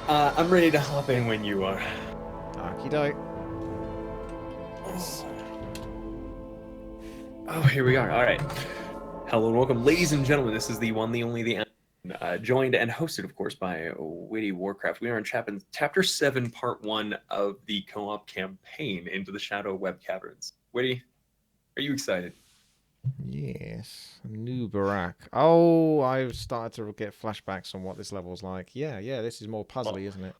I'm ready to hop in when you are. Okie doke. Oh, here we are. All right. Hello and welcome, ladies and gentlemen. This is the one, the only, the joined and hosted, of course, by WTii Warcraft. We are in Chapter 7, Part 1 of the co-op campaign into the Shadow Web Caverns. WTii, are you excited? Yes. New Barack. Oh, I've started to get flashbacks on what this level's like. Yeah, this is more puzzly, isn't it?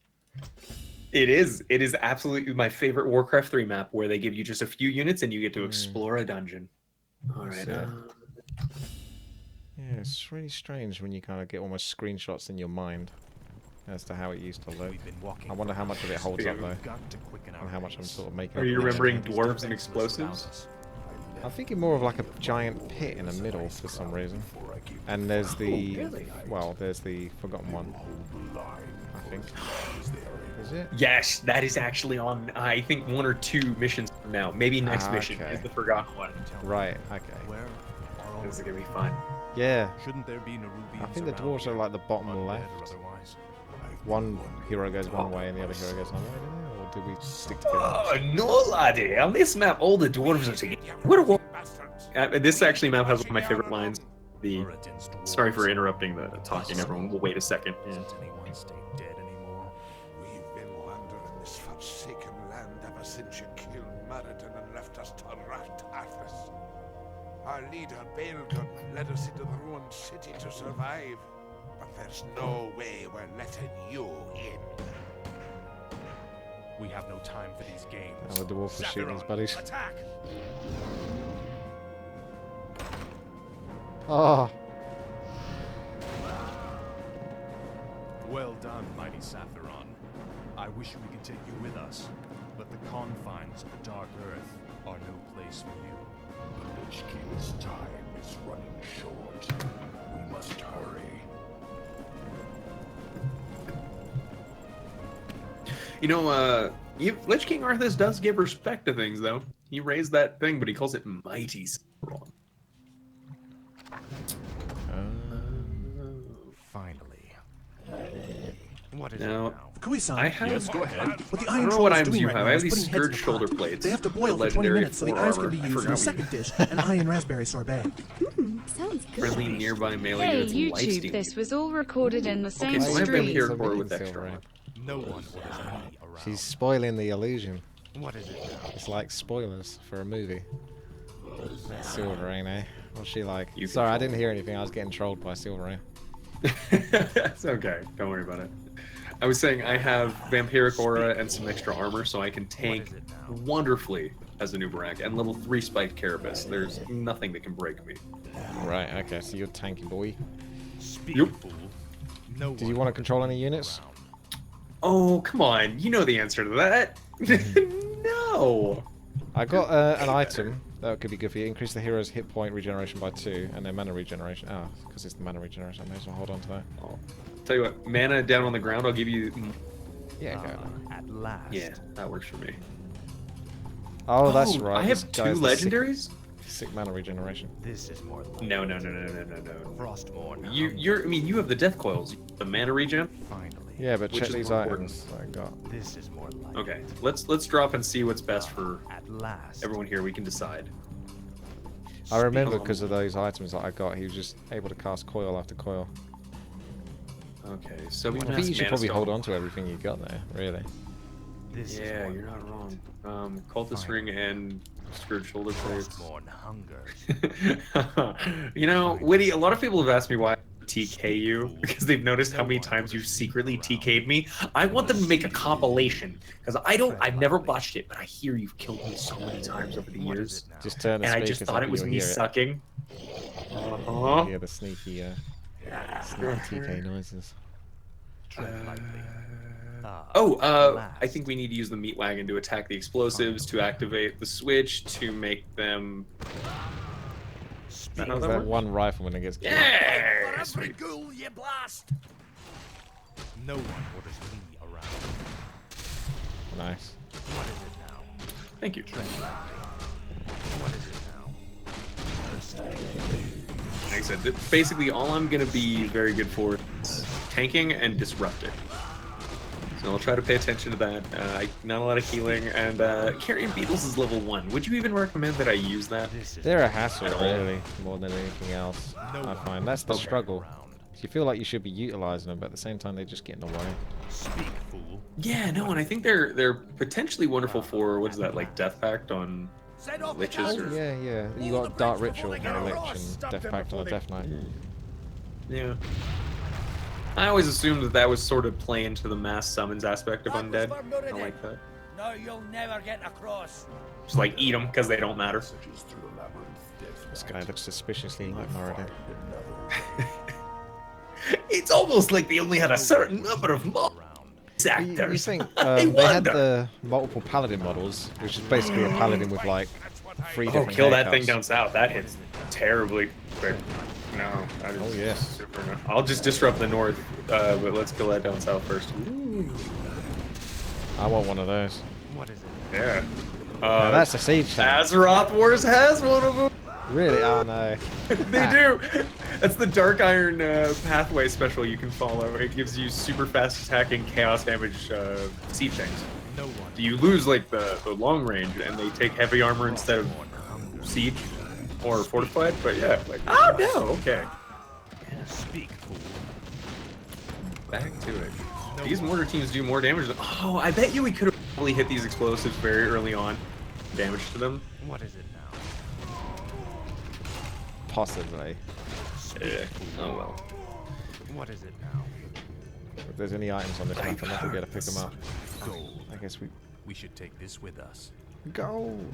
It is. It is absolutely my favorite Warcraft 3 map, where they give you just a few units and you get to explore a dungeon. All right. Yeah, it's really strange when you kind of get almost screenshots in your mind as to how it used to look. I wonder how much of it holds up, though, and how much I'm sort of making. Are you remembering dwarves and explosives? I'm thinking more of like a giant pit in the middle for some reason. And there's the... Well, there's the Forgotten One, I think. Is it? Yes, that is actually on, I think, 1 or 2 missions from now. Maybe next mission is the Forgotten One. Right, okay. This is going to be fun. Yeah. Shouldn't there be Nerubians I think the dwarves are like the bottom left. One hero goes one way and the other hero goes another way, or do we stick together? Oh, no, laddie. On this map, all the dwarves are together. What a this actually map has one of my favorite lines. Sorry for interrupting the talking, everyone. We'll wait a second. Yeah. We've been wandering this forsaken land ever since you killed Maradin and left us to rot Arthas. Our leader, Baelgun, led us into the ruined city to survive. But there's no way we're letting you in. We have no time for these games. Oh, the dwarf is shooting his buddies. Attack! Oh. Well done, mighty Sapphiron. I wish we could take you with us, but the confines of the Dark Earth are no place for you. The Lich King's time is running short. We must hurry. You know, Lich King Arthas does give respect to things, though. He raised that thing, but he calls it Mighty Sapphiron. Finally. What is Now, it now? I have. Yes, go ahead. What the I Iron don't know Troll what is items doing you right have. now I is have these putting heads in scourge the shoulder pot. plates. They have to boil for 20 Legendary minutes so the iron's can be forearmor. I used in forgot a second dish, an eye and raspberry sorbet. Sounds good. Friendly nearby melee Hey units and YouTube, lifesteal. this was all recorded in the same Okay, so I have stream. Vampire Core with extra armor. No one orders me around. She's spoiling the illusion. What is it now? It's like spoilers for a movie. Silverrain, eh? What's she like? You Sorry, I control didn't hear anything. I was getting trolled by Silverrain. It's okay. Don't worry about it. I was saying I have Vampiric Aura and some extra armor, so I can tank wonderfully as a new Barak. And level 3 Spiked Carapace. There's nothing that can break me. Right, okay, so you're tanky boy. Speak, Yep. fool. No Did you want to control any units? Oh, come on. You know the answer to that. No. I got an item that could be good for you. Increase the hero's hit point regeneration by 2, and then mana regeneration. Oh, because it's the mana regeneration. I may as well hold on to that. Oh, tell you what, mana down on the ground, I'll give you... Yeah, go. At last. Yeah, that works for me. Oh, that's right. I this have 2 guy's the legendaries? Sick mana regeneration. This is more like No. Frostmourne. You have the death coils, the mana regen. Finally. Yeah, but Which check is these more items I got. This is more like Okay, let's drop and see what's best for at last. everyone here. We can decide. I remember because of those items that I got, he was just able to cast coil after coil. Okay, so we I think you should probably hold on to everything you got there, really. This Yeah, is you're not wrong. Cultist ring and Scourge shoulder plates. Frostmourne hunger. You know, WTii, a lot of people have asked me why I TK you because they've noticed how many times you've secretly TK'd me. I want them to make a compilation because I've never watched it, but I hear you've killed me so many times over the years, Just turn the and I speakers just thought up it was and me you'll hear sucking. it. Yeah, the sneaky TK noises. I think we need to use the meat wagon to attack the explosives, to activate the switch, to make them. There's that one rifle when it gets killed. Yeah! Every ghoul you blast! No one orders me around. Nice. What is it now? Thank you. What is it now? Like I said, basically all I'm going to be very good for is tanking and disrupting. So I'll try to pay attention to that. Not a lot of healing, and carrying beetles is level 1. Would you even recommend that I use that? They're a hassle, really, more than anything else. I find that's the struggle. You feel like you should be utilizing them, but at the same time, they just get in the way. Speak, fool. Yeah, no, and I think they're potentially wonderful for what is that, like Death Pact on liches? Or... Yeah, yeah. You got Dark Ritual on a Lich and Death Pact on a Death Knight. Yeah. I always assumed that was sort of play into the mass summons aspect of Undead. I like that. No, you'll never get across. Just like eat them because they don't matter. This guy looks suspiciously like Moradin. It's almost like they only had a certain number of actors. You think they had the multiple paladin models, which is basically a paladin with like 3 different kill that haircuts. thing down south. That hits terribly quick. No. Oh yeah. I'll just disrupt the north, but let's kill that down south first. I want one of those. What is it? Yeah. Now that's a siege tank. Azeroth Wars has one of them. Really? Oh no. They do. That's the Dark Iron pathway special you can follow. It gives you super fast attacking chaos damage siege tanks. No one. You lose like the long range, and they take heavy armor instead of siege or fortified. But yeah, like oh no, okay. Speak, fool. Back to it. These mortar teams do more damage. Oh, I bet you we could have probably hit these explosives very early on. Damage to them. What is it now? Possibly. Yeah. Oh well. What is it now? If there's any items on this map, I'm not gonna be able to pick them up. Gold. I guess we We should take this with us. gold.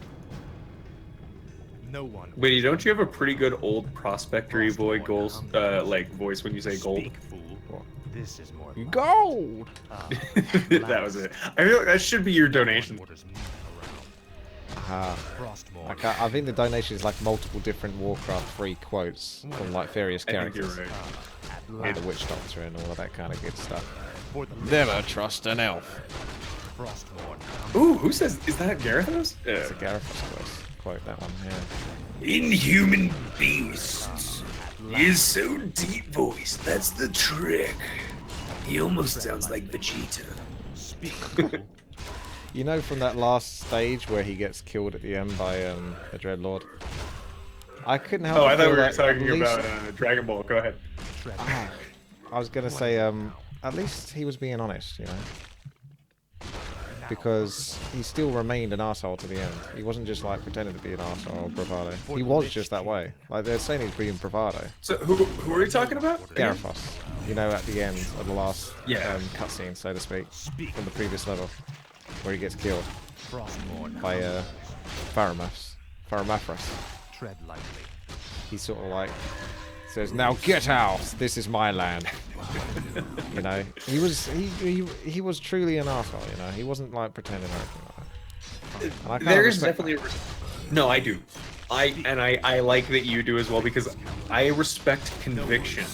No one. Wait, don't you have a pretty good old prospectory voice voice when you say gold? Speak, fool. This is more. Gold. That was it. I feel like that should be your donation. I think the donation is like multiple different Warcraft free quotes from like various I think you're characters. right. Like the Witch Doctor and all of that kind of good stuff. For the Never trust an elf. Frostborn. Ooh, who says? Is that Garethos? It's a Gareth's quote, that one, yeah. Inhuman beasts. He is so deep voiced. That's the trick. He almost sounds like Vegeta. Speak, fool. You know from that last stage where he gets killed at the end by the Dreadlord? I couldn't help Oh, but I thought feel we were like talking at least- about Dragon Ball. Go ahead. I was gonna say, at least he was being honest, you know? Because he still remained an arsehole to the end. He wasn't just like pretending to be an arsehole or bravado. He was just that way. Like they're saying he's being bravado. So who are we talking about? Garethos, you know, at the end of the last Yeah. cutscene, so to speak, from the previous level, where he gets killed Frostborn. by Pharamathras. Tread lightly. He sort of like says, "Now get out! This is my land." You know, he was truly an arsehole. You know, he wasn't like pretending or anything like that. And I kinda There is respect definitely. No, I do. I like that you do as well because I respect conviction.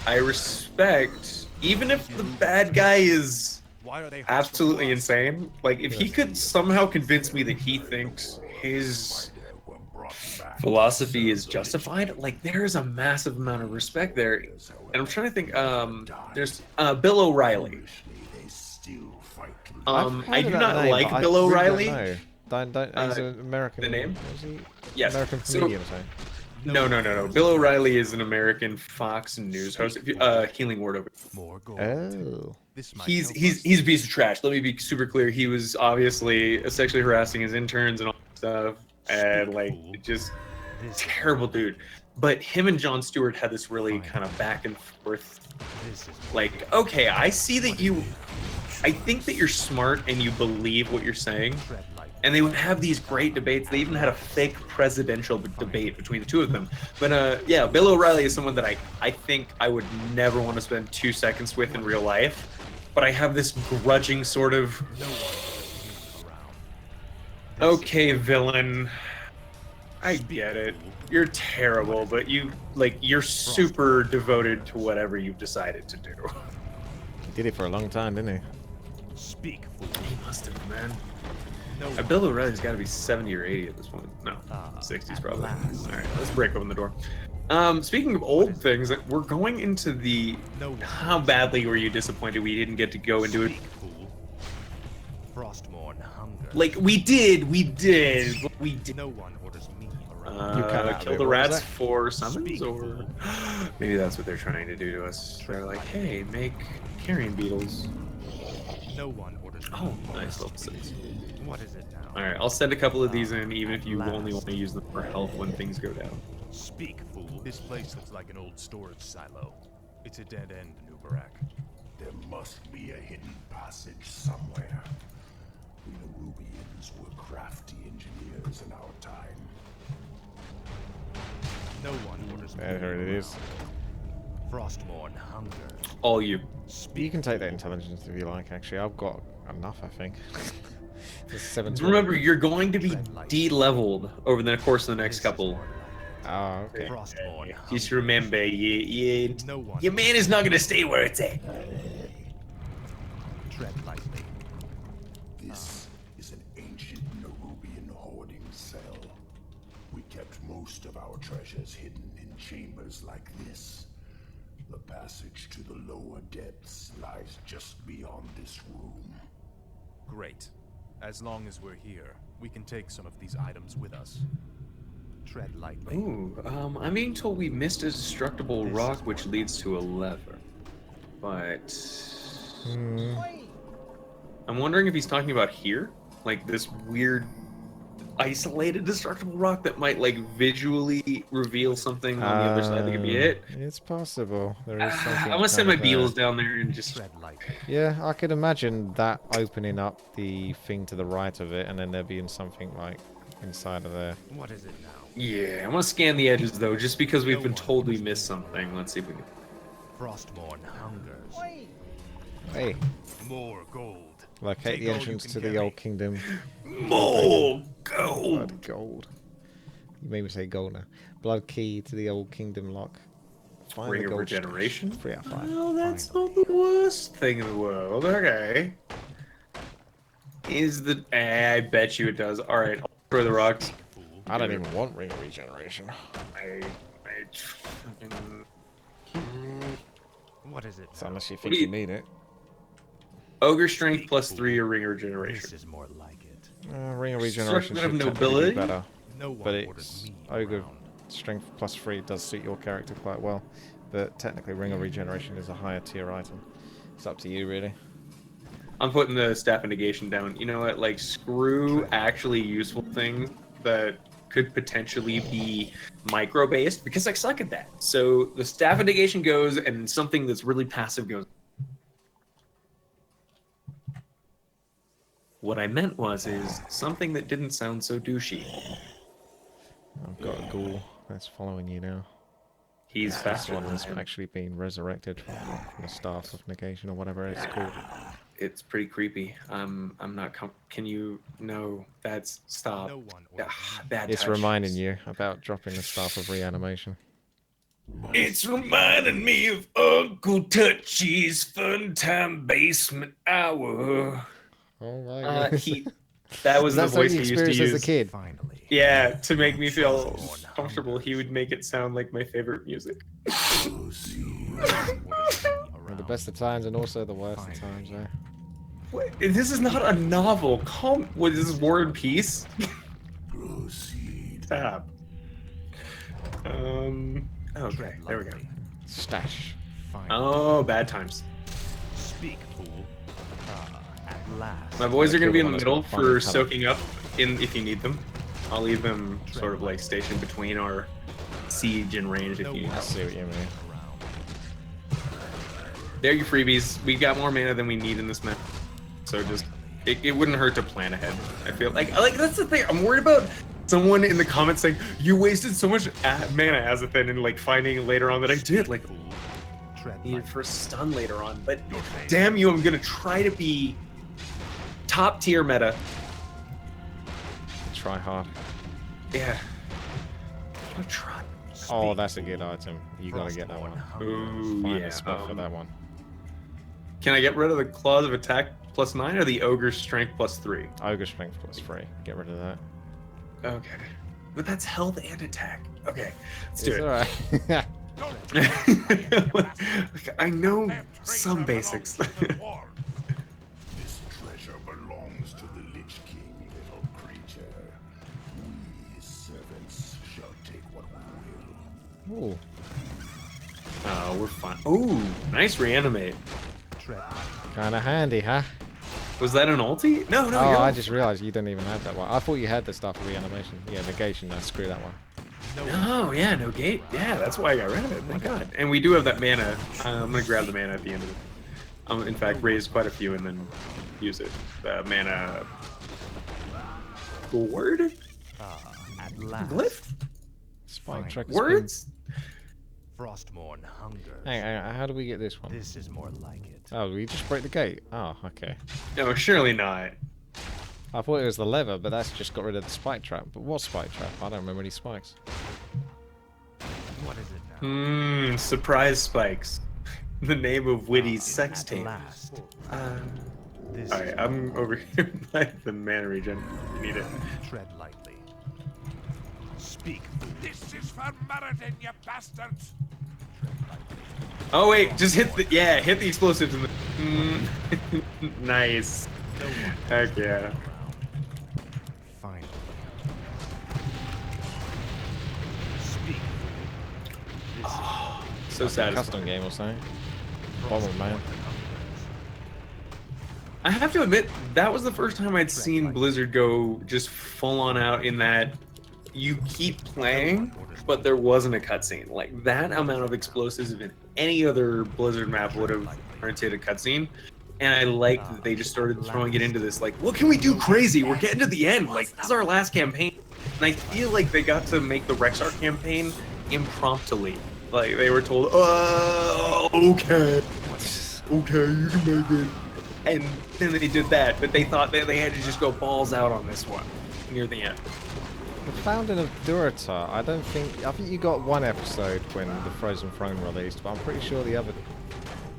I respect even if the bad guy is Why are they absolutely insane. Like if he could somehow convince me that he thinks his philosophy is justified, like there is a massive amount of respect there. And I'm trying to think. There's Bill O'Reilly. I've I heard do of that not name, like but I Bill really O'Reilly. don't know. He's an American. the name? Was he? Yes. American So- comedian or something. No. Bill O'Reilly is an American Fox News host. Healing Word over. more gold? Oh. This might He's help he's us. he's a piece of trash. Let me be super clear. He was obviously sexually harassing his interns and all that stuff, and like just This- terrible dude. But him and Jon Stewart had this really kind of back and forth. This is Like, okay, I see that I think that you're smart and you believe what you're saying. tread lightly. And they would have these great debates. They even had a fake presidential debate between the two of them. But yeah, Bill O'Reilly is someone that I think I would never want to spend 2 seconds with in real life. But I have this grudging sort of, No one is around. okay, villain, I get it. You're terrible, but you're super devoted to whatever you've decided to do. He did it for a long time, didn't he? Speak, fool. He must have, man. No Bill O'Reilly's got to be 70 or 80 at this point. No, 60s probably. All right, let's break open the door. Speaking of old things, we're going into the. No one. How badly were you disappointed we didn't get to go into it? Speak, fool. Frostmourne hunger. Like, we did. No one orders me around. Kill the rats for summons, or maybe that's what they're trying to do to us. They're like, hey, make carrion beetles. No one orders me. Oh, nice, level 6. What is it now? Alright, I'll send a couple of these in, even if you only want to use them for health when things go down. Speak, fool. This place looks like an old storage silo. It's a dead end, Nubarak. There must be a hidden passage somewhere. We Nerubians were crafty engineers in our time. No one orders me. There it is. Frostmourne hunger. All you. You can take that intelligence if you like, actually. I've got enough, I think. Just 7. Remember, you're going to be de-leveled over the course of the next couple. Oh, okay. Frostmourne Just hunger. remember, No one your man is not going to stay where it's at. tread lightly. This is an ancient Nerubian hoarding cell. We kept most of our treasures hidden in chambers like this. The passage to the lower depths lies just beyond this room. Great. As long as we're here, we can take some of these items with us. Tread lightly. Ooh, I'm being told we missed a destructible rock which leads to a lever. But... I'm wondering if he's talking about here? Like this weird isolated destructible rock that might like visually reveal something on the other side that could be it? It's possible. There is something. I'm gonna send my kind of, beetles down there and just... Tread lightly. Yeah, I could imagine that opening up the thing to the right of it, and then there being something like inside of there. What is it now? Yeah, I want to scan the edges though, just because we've been told we missed something. Let's see if we can... Frostmourne hungers. Hey, More gold. locate Take the all you entrance can to the carry. old kingdom. More gold! Blood gold. You made me say gold now. Blood key to the old kingdom lock. Find Ring the of gold regeneration? 3 out of 5. Well, that's not the worst thing in the world. Okay. Is the... I bet you it does. Alright, I'll throw the rocks. I don't even want ring of regeneration. What is it So now? unless you What think do you you- need it. Ogre strength plus 3 or ring of regeneration. This is more like it. Ring of regeneration Sort of should technically nobility? be better. No one But orders it's me ogre around. strength plus 3 does suit your character quite well. But technically ring of regeneration is a higher tier item. It's up to you really. I'm putting the staff of negation down. You know what? Like, screw actually useful things that could potentially be micro-based, because I suck at that. So the staff of negation goes, and something that's really passive goes. What I meant is something that didn't sound so douchey. I've got a ghoul that's following you now. He's This faster one than has I am. actually been resurrected from the staff of negation or whatever it's called. It's pretty creepy. I'm not. Can you? No, that's stop. No one orders me. Bad It's touch. reminding you about dropping the staff of reanimation. It's reminding me of Uncle Touchy's fun time basement hour. Oh my god. That was the That's what voice you he used to experienced as a use. kid. Finally. Yeah, to make me feel comfortable, he would make it sound like my favorite music. The best of times and also the worst of times, eh? What? This is not a novel. What is this, War and Peace? Tab. Okay, there we go. Stash. Finally. Oh, bad times. Speak, fool. At last. My boys are going to be in the Killed middle one that's got for fun soaking up in if you need them. I'll leave them sort of like stationed between our siege and range if you need I help. see what you mean. Around. They're your freebies. We got more mana than we need in this map. So just, it wouldn't hurt to plan ahead. I feel like that's the thing. I'm worried about someone in the comments saying, you wasted so much mana, Azothan, and like finding later on that I did. Like, Tread needed lightly. for a stun later on. But damn you, I'm going to try to be top tier meta. Try hard. Yeah. I'm gonna try. Oh, that's a good item. You gotta get that one. Ooh, Find yeah. a spot for that one. Can I get rid of the claws of attack +9 or the ogre's strength +3? Ogre strength plus 3. Get rid of that. Okay. But that's health and attack. Okay, let's do It's it. alright. I know some basics. This treasure belongs Oh, nice reanimate. Tread lightly. Kind of handy, huh? Was that an ulti? No, no. Oh, you're- I just realized you didn't even have that one. I thought you had the stuff for reanimation. Yeah, negation. No, screw that one. No, yeah, no gate. Yeah, that's why I got rid of it. Thank God. And we do have that mana. I'm gonna grab the mana at the end of it. In fact, raise quite a few and then use it. The mana. Word? At last. Glyph? Spike track. Words? Frostmourne hungers. Hang on, how do we get this one? This is more like it. Oh, we just break the gate. Oh, okay. No, surely not. I thought it was the lever, but that's just got rid of the spike trap. But what spike trap? I don't remember any spikes. What is it now? Surprise spikes. The name of Witty's sex At tape. last. This Alright, is I'm over here by the mana regen. You need it. tread lightly. Speak. This is for Maradin, you bastards! Oh wait, just hit the hit the explosives in the nice. Heck yeah. Finally. Speak. This is So satisfying. Custom game or something. Bomber man. I have to admit, that was the first time I'd seen Blizzard go just full on out in that you keep playing, but there wasn't a cutscene. Like, that amount of explosives in any other Blizzard map would have warranted a cutscene. And I liked that they just started throwing it into this, like, what can we do crazy? We're getting to the end. Like, this is our last campaign. And I feel like they got to make the Rexar campaign impromptu. Like, they were told, okay, you can make it. And then they did that, but they thought that they had to just go balls out on this one near the end. The founding of Durotar, I think you got one episode when the Frozen Throne released, but I'm pretty sure the other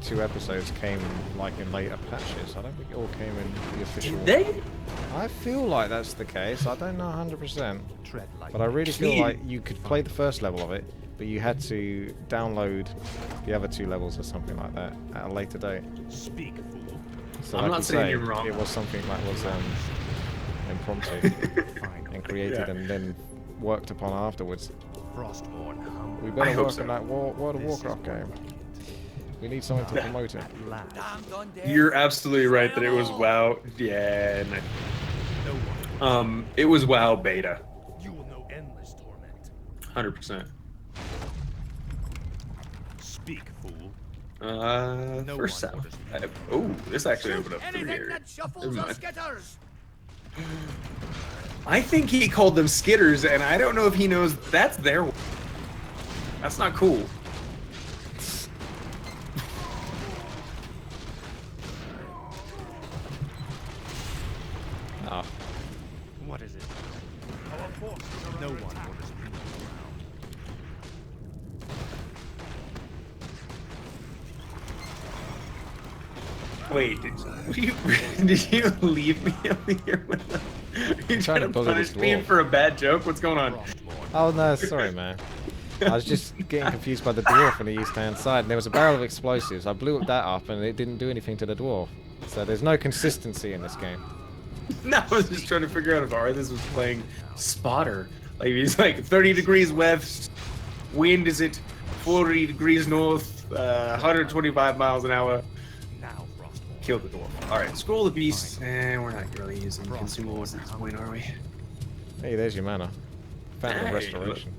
2 episodes came like in later patches. I don't think it all came in the official. Did they? I feel like that's the case. I don't know 100%, tread lightly. but I really feel like you could play the first level of it, but you had to download the other 2 levels or something like that at a later date. Speak, fool. So I'm like not you saying say, you're wrong. It was something that was impromptu and created Yeah. and then worked upon afterwards. Frostmourne hungers. We I better hope work so. on that World of Warcraft game. We need something to promote it. At last. Damned undead. You're absolutely right that it was WoW. Yeah, No one. it was WoW beta, You will know endless torment. 100%. Speak, fool. First one sound. orders Oh, this actually opened up through Anything here. that shuffles Never or mind. skitters. I think he called them skitters, and I don't know if he knows that's their. That's not cool. Ah, What is it? Our forces are no one orders people around. Wait, did you leave me up here? Are you trying to buzz at punish this me dwarf. for a bad joke? What's going on? Frostmourne. oh no, sorry man. I was just getting confused by the dwarf on the east-hand side, and there was a barrel of explosives. I blew that up, and it didn't do anything to the dwarf. So there's no consistency in this game. No, I was just trying to figure out if Arthas was playing spotter. Like, he's like 30 degrees west, wind is at 40 degrees north, 125 miles an hour. Now, Frostmourne. Kill the dwarf. Alright, scroll the beast. And we're not really using consumables at this point, are we? Hey, there's your mana. Fountain of Hey, Restoration.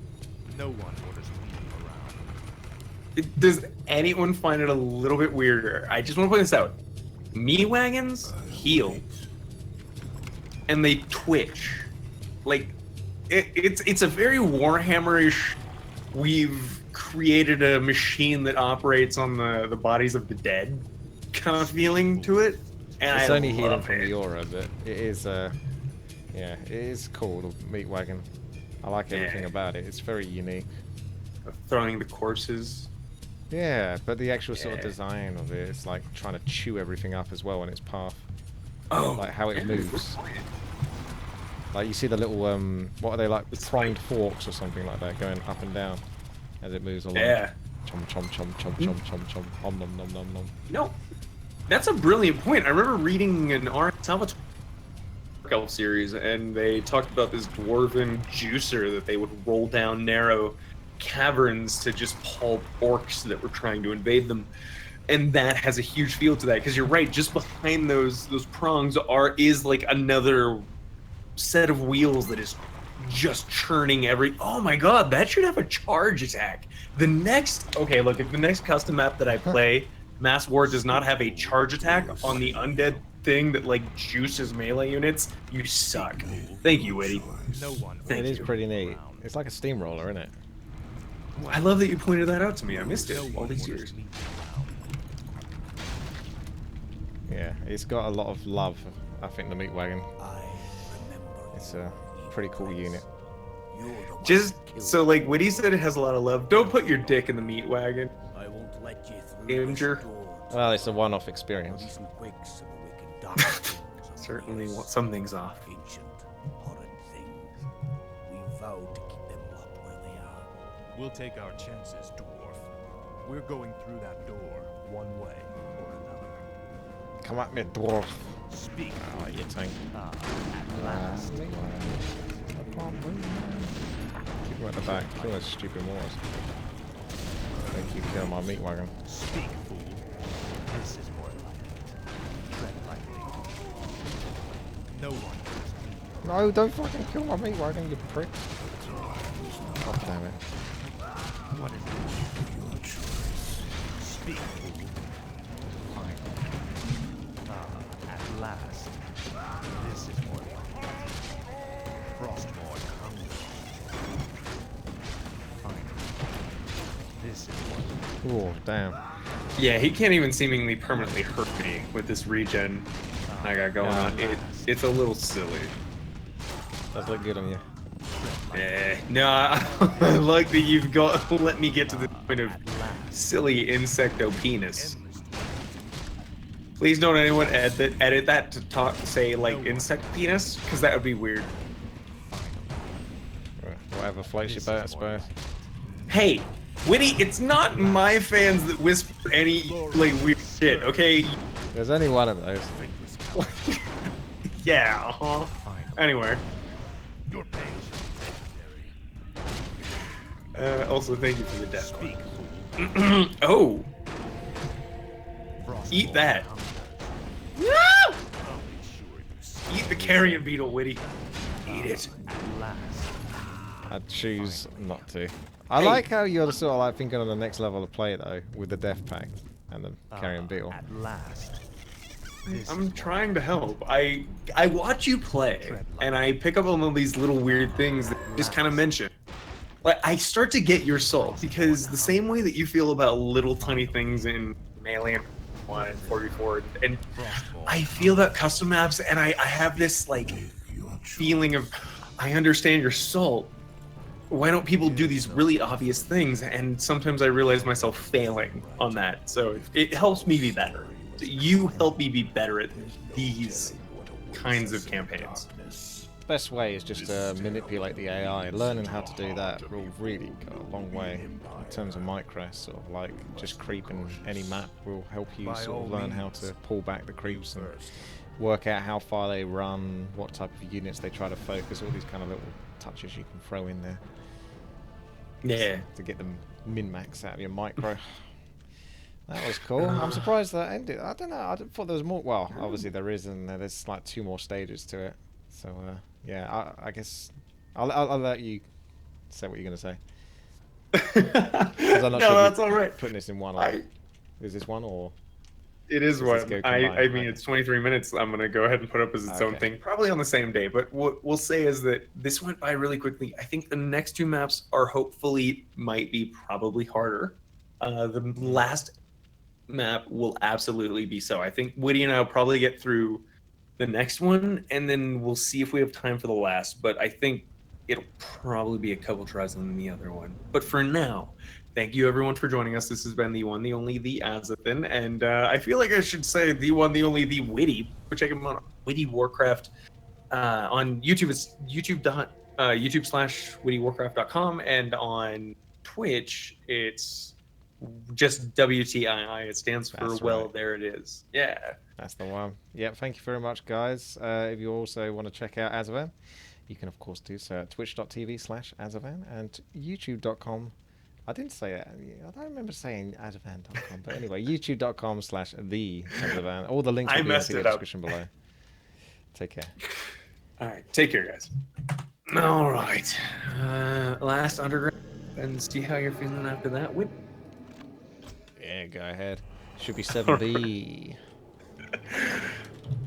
No one orders people around. Does anyone find it a little bit weirder? I just want to point this out. Me wagons heal. And they twitch. Like, it's a very Warhammer-ish. We've created a machine that operates on the bodies of the dead kind of feeling to it. And It's I only healing love from it. the aura, but it is, yeah, it is cool, the meat wagon. I like everything Yeah. about it. It's very unique. Throwing the corpses. Yeah, but the actual sort of Yeah. design of it, it's like trying to chew everything up as well in its path. Oh, Like how it yeah. moves. Like you see the little, what are they, like It's pronged forks or something like that going up and down as it moves along. Yeah. Chom chom chom chom chom chom chom. Om nom nom nom nom. No, that's a brilliant point. I remember reading an Salvatore Elf series, and they talked about this dwarven juicer that they would roll down narrow caverns to just pulp orcs that were trying to invade them. And that has a huge feel to that, because you're right, just behind those prongs is like another set of wheels that is just churning oh my god, that should have a charge attack. The next, okay, look, if the next custom map that I play, Mass War, does not have a charge attack on the undead thing that like juices melee units, you suck. Thank you, Witty. No one. It is pretty neat. It's like a steamroller, isn't it? I love that you pointed that out to me. I missed it all these years. Yeah, it's got a lot of love, I think, the meat wagon. It's a pretty cool unit. Just so like Witty said, it has a lot of love. Don't put your dick in the meat wagon. I won't let you through. Imgur. Well, it's a one-off experience. Certainly some things off. Ancient, horrid things. We vowed to keep them locked where they are. We'll take our chances, dwarf. We're going through that door one way or another. Come at me, dwarf. Speak. Oh, you tank. At last. Keep him at the back. Kill those stupid Moors. Thank you for killing my meat wagon. Speak, fool. This is more like it. Tread lightly. No one knows me. No, don't fucking kill my meat wagon, you prick. God damn it. What is it? Your choice. Speak, fool. At last. This is more like it. Frostmourne hungry. Finally. This is more like Oh, damn. Yeah, he can't even seemingly permanently hurt me with this regen I got going on. It's a little silly. Does look good on you. No, I like that you've got let me get to the point of silly insecto penis. Please don't anyone edit that to say like insect penis, because that would be weird. Whatever floats your boat, I suppose. Hey, Witty, it's not my fans that whisper any like weird shit, okay? There's only one of those. Yeah, Anyway. your pain. Also, thank you for the death. Oh! Eat that. No! Eat the carrion beetle, Witty. Eat it. I'd choose not to. I like how you're sort of like thinking on the next level of play though, with the death pact and the carrion beetle. At last. I'm trying to help. I watch you play, and I pick up on all these little weird things that you just kind of mention. Like, I start to get your soul, because the same way that you feel about little tiny things in Melee and 1 and 44, and I feel about custom maps, and I have this like feeling of, I understand your soul. Why don't people do these really obvious things? And sometimes I realize myself failing on that. So it helps me be better. You help me be better at these kinds of campaigns. The best way is just to manipulate the AI. Learning how to do that will really go a long way in terms of micro. Sort of like just creeping any map will help you sort of learn how to pull back the creeps and work out how far they run, what type of units they try to focus, all these kind of little touches you can throw in there. Yeah. To get them min-max out of your micro. That was cool. I'm surprised that ended. I don't know. I thought there was more. Well, obviously there is, and there's like 2 more stages to it. So yeah, I guess I'll let you say what you're gonna say. 'Cause I'm not No, sure that's all right. Putting this in one. Like, is this one or? It is Let's one. go I combine. mean, it's 23 minutes. I'm going to go ahead and put up as its own Okay. thing, probably on the same day. But what we'll say is that this went by really quickly. I think the next 2 maps are might be probably harder. The last map will absolutely be so. I think Witty and I will probably get through the next one, and then we'll see if we have time for the last. But I think it'll probably be a couple tries on the other one. But for now, thank you everyone for joining us. This has been the one, the only, the Azothan, and I feel like I should say the one, the only, the Witty. Go check him out, WTiiWarcraft. On YouTube, it's YouTube/WTiiWarcraft.com, and on Twitch, it's just WTII. It stands for That's well, right. there it is. Yeah. That's the one. Yeah, thank you very much, guys. If you also want to check out Azothan, you can of course do so at twitch.tv/Azothan and youtube.com I didn't say it. I don't remember saying Azothan.com, but anyway, youtube.com/the_Azothan. All the links will be in messed the it up. description below. Take care. All right, take care, guys. All right, last underground, and see how you're feeling after that. Yeah, go ahead. Should be 7B.